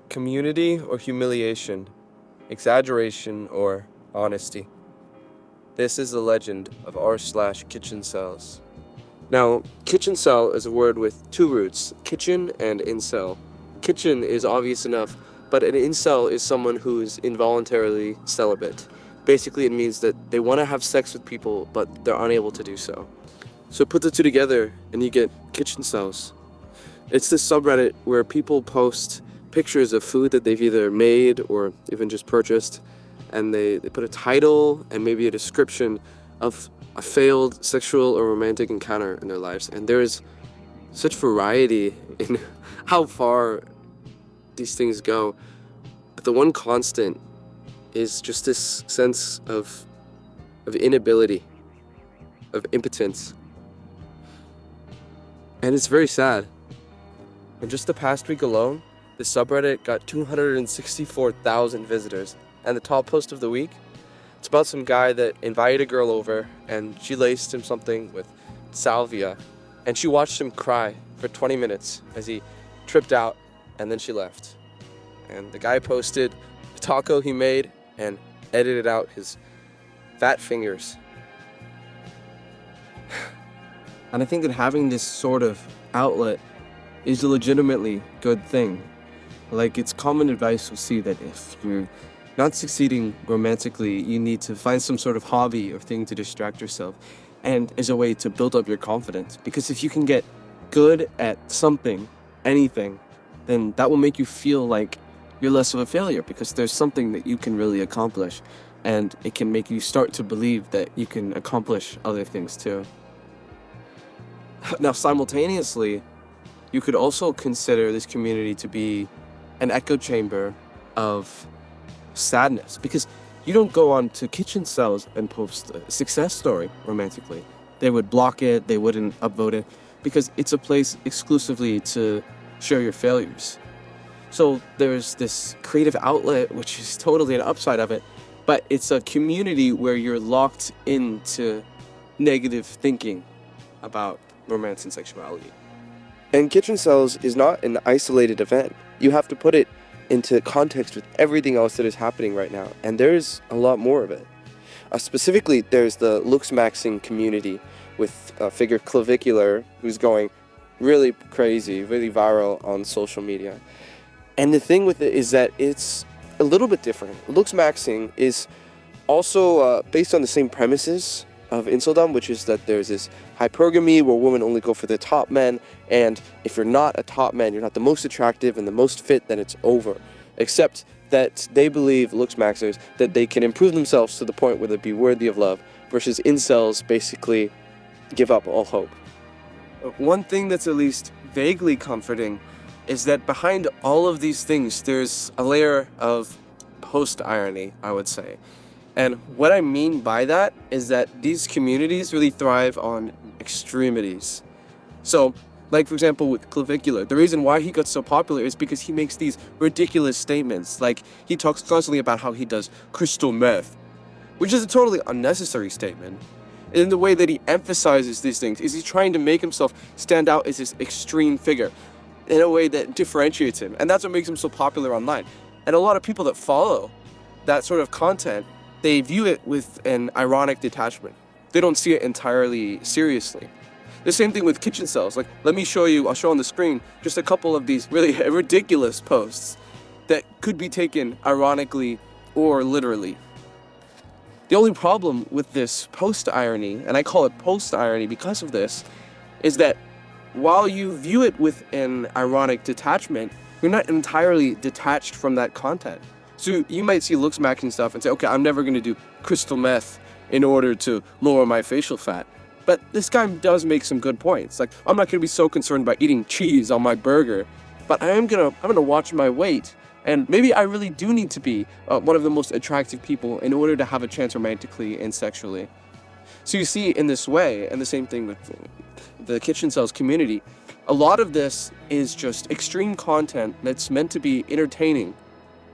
Community or humiliation, exaggeration or honesty. This is the legend of r/kitchencels. Now, kitchen cell is a word with two roots, kitchen and incel. Kitchen is obvious enough, but an incel is someone who's involuntarily celibate. Basically, it means that they want to have sex with people, but they're unable to do so. So put the two together and you get kitchen cells. It's this subreddit where people post pictures of food that they've either made or even just purchased, and they put a title and maybe a description of a failed sexual or romantic encounter in their lives. And there's such variety in how far these things go. But the one constant is just this sense of inability, of impotence. And it's very sad. In just the past week alone, the subreddit got 264,000 visitors. And the top post of the week, it's about some guy that invited a girl over and she laced him something with salvia. And she watched him cry for 20 minutes as he tripped out, and then she left. And the guy posted a taco he made and edited out his fat fingers. And I think that having this sort of outlet is a legitimately good thing. Like, it's common advice will see that if you're not succeeding romantically, you need to find some sort of hobby or thing to distract yourself, and as a way to build up your confidence. Because if you can get good at something, anything, then that will make you feel like you're less of a failure, because there's something that you can really accomplish, and it can make you start to believe that you can accomplish other things too. Now, simultaneously, you could also consider this community to be an echo chamber of sadness, because you don't go on to kitchen cells and post a success story romantically. They would block it, they wouldn't upvote it, because it's a place exclusively to share your failures. So there's this creative outlet, which is totally an upside of it, but it's a community where you're locked into negative thinking about romance and sexuality. And kitchen cells is not an isolated event. You have to put it into context with everything else that is happening right now, and there's a lot more of it. Specifically, there's the looks maxing community with a figure Clavicular who's going really crazy, really viral on social media. And the thing with it is that it's a little bit different. Looks maxing is also based on the same premises of inceldom, which is that there's this hypergamy where women only go for the top men, and if you're not a top man, you're not the most attractive and the most fit, then it's over. Except that they believe, looks maxers, that they can improve themselves to the point where they'd be worthy of love, versus incels basically give up all hope. One thing that's at least vaguely comforting is that behind all of these things, there's a layer of post-irony, I would say. And what I mean by that is that these communities really thrive on extremities. So, like for example with Clavicular, the reason why he got so popular is because he makes these ridiculous statements. Like, he talks constantly about how he does crystal meth, which is a totally unnecessary statement. And the way that he emphasizes these things is he's trying to make himself stand out as this extreme figure in a way that differentiates him. And that's what makes him so popular online. And a lot of people that follow that sort of content, they view it with an ironic detachment. They don't see it entirely seriously. The same thing with kitchen cells. Like, let me show you, I'll show on the screen just a couple of these really ridiculous posts that could be taken ironically or literally. The only problem with this post-irony, and I call it post-irony because of this, is that while you view it with an ironic detachment, you're not entirely detached from that content. So you might see looks maxing stuff and say, okay, I'm never going to do crystal meth in order to lower my facial fat. But this guy does make some good points. Like, I'm not going to be so concerned about eating cheese on my burger, but I'm gonna watch my weight. And maybe I really do need to be one of the most attractive people in order to have a chance romantically and sexually. So you see, in this way, and the same thing with the kitchen cells community, a lot of this is just extreme content that's meant to be entertaining,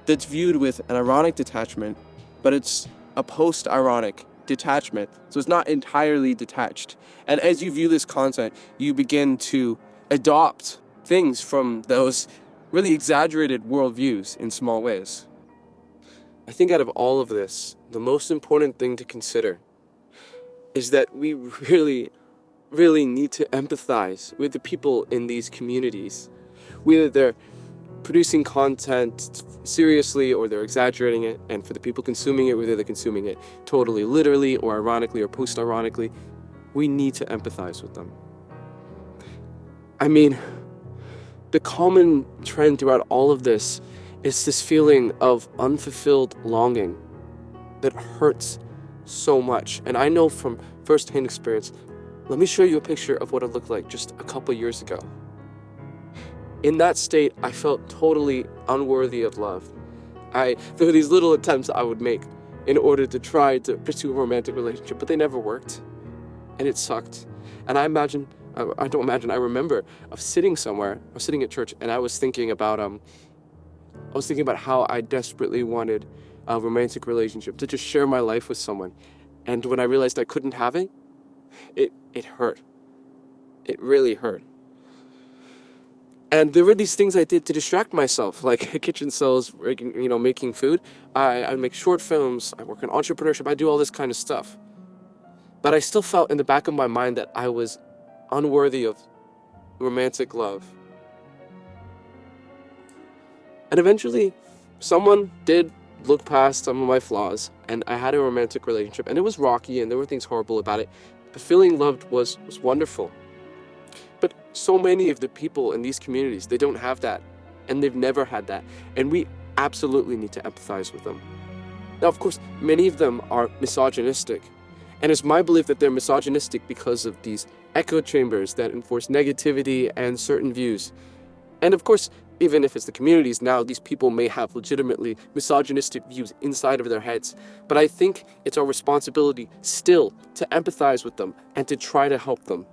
that's viewed with an ironic detachment, but it's a post-ironic detachment, so it's not entirely detached. And as you view this content, you begin to adopt things from those really exaggerated worldviews in small ways. I think out of all of this, the most important thing to consider is that we really need to empathize with the people in these communities, whether they're producing content seriously or they're exaggerating it, and for the people consuming it, whether they're consuming it totally literally or ironically or post-ironically, we need to empathize with them. I mean, the common trend throughout all of this is this feeling of unfulfilled longing that hurts so much. And I know from first-hand experience, let me show you a picture of what it looked like just a couple years ago. In that state, I felt totally unworthy of love. There were these little attempts I would make in order to try to pursue a romantic relationship, but they never worked. And it sucked. And I remember of sitting somewhere, I was sitting at church, and I was thinking about how I desperately wanted a romantic relationship, to just share my life with someone. And when I realized I couldn't have it, it hurt. It really hurt. And there were these things I did to distract myself, like kitchencels, making food. I make short films, I work in entrepreneurship, I do all this kind of stuff. But I still felt in the back of my mind that I was unworthy of romantic love. And eventually, someone did look past some of my flaws, and I had a romantic relationship, and it was rocky, and there were things horrible about it. But feeling loved was wonderful. But so many of the people in these communities, they don't have that, and they've never had that, and we absolutely need to empathize with them. Now, of course, many of them are misogynistic, and it's my belief that they're misogynistic because of these echo chambers that enforce negativity and certain views. And of course, even if it's the communities now, these people may have legitimately misogynistic views inside of their heads, but I think it's our responsibility still to empathize with them and to try to help them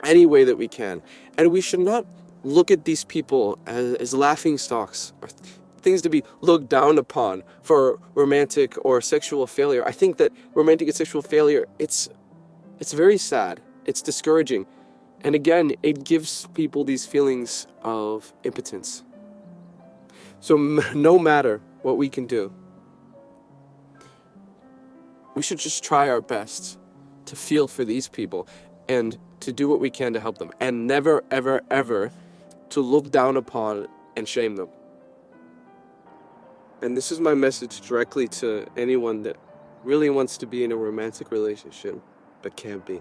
any way that we can. And we should not look at these people as laughing stocks or things to be looked down upon for romantic or sexual failure. I think that romantic and sexual failure, it's very sad. It's discouraging. And again, it gives people these feelings of impotence. So no matter what we can do, we should just try our best to feel for these people and to do what we can to help them, and never, ever, ever to look down upon and shame them. And this is my message directly to anyone that really wants to be in a romantic relationship but can't be.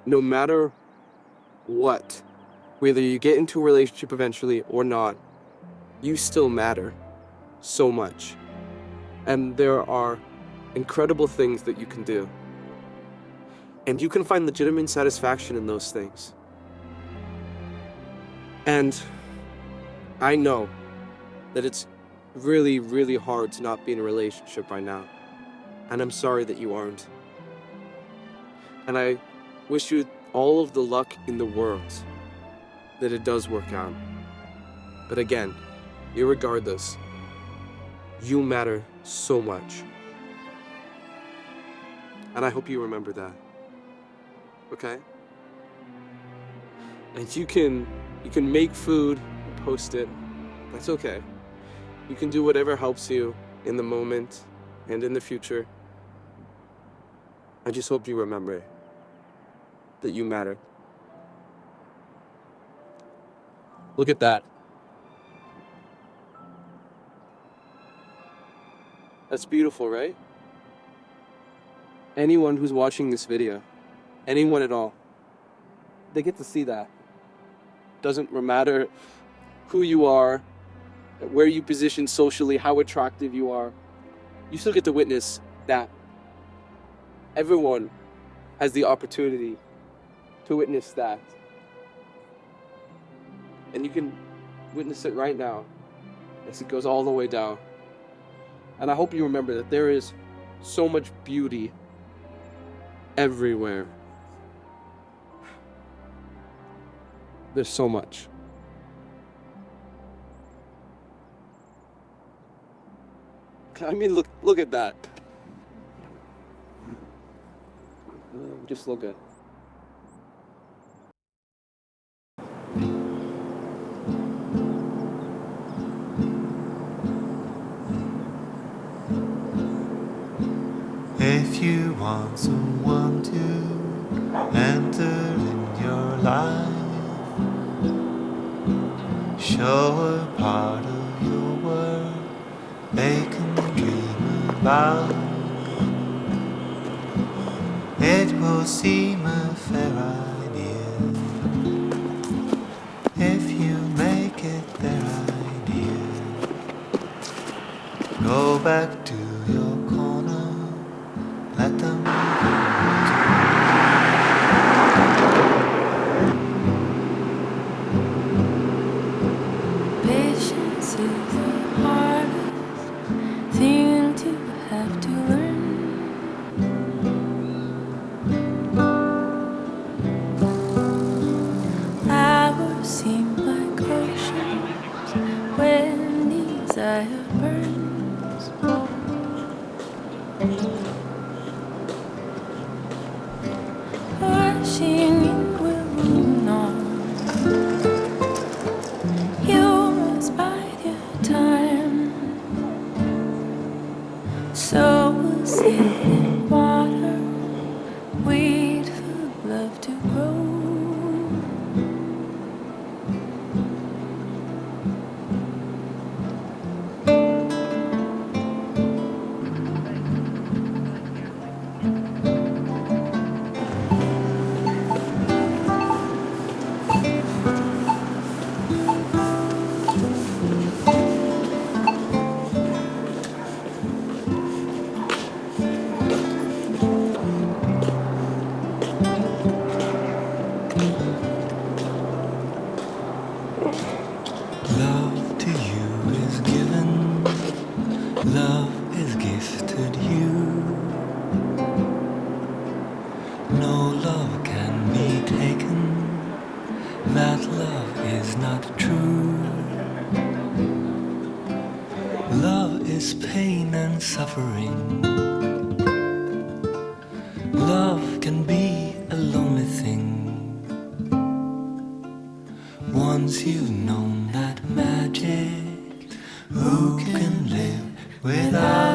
No matter what, whether you get into a relationship eventually or not, you still matter so much. And there are incredible things that you can do. And you can find legitimate satisfaction in those things. And I know that it's really, really hard to not be in a relationship right now. And I'm sorry that you aren't. And I wish you all of the luck in the world that it does work out. But again, irregardless, you matter so much. And I hope you remember that. Okay? And you can make food and post it. That's okay. You can do whatever helps you in the moment and in the future. I just hope you remember that you matter. Look at that. That's beautiful, right? Anyone who's watching this video, anyone at all, they get to see that. Doesn't matter who you are, where you position socially, how attractive you are. You still get to witness that. Everyone has the opportunity to witness that. And you can witness it right now as it goes all the way down. And I hope you remember that there is so much beauty everywhere. There's so much. I mean, look at that. Just look at want someone to enter in your life, show a part of your world they can dream about. It will seem a fair idea if you make it their idea. Go back to your corner, let them Patience is the hardest thing to have to learn. Hours seem like oceans when desire burns. Rushing in will ruin all. You must bide your time. So we'll sit in water, wait for love to grow. love to you is given, love is gifted you. No love can be taken, that love is not true. Love is pain and suffering. Love can be a lonely thing. Once you've known that magic, who can live without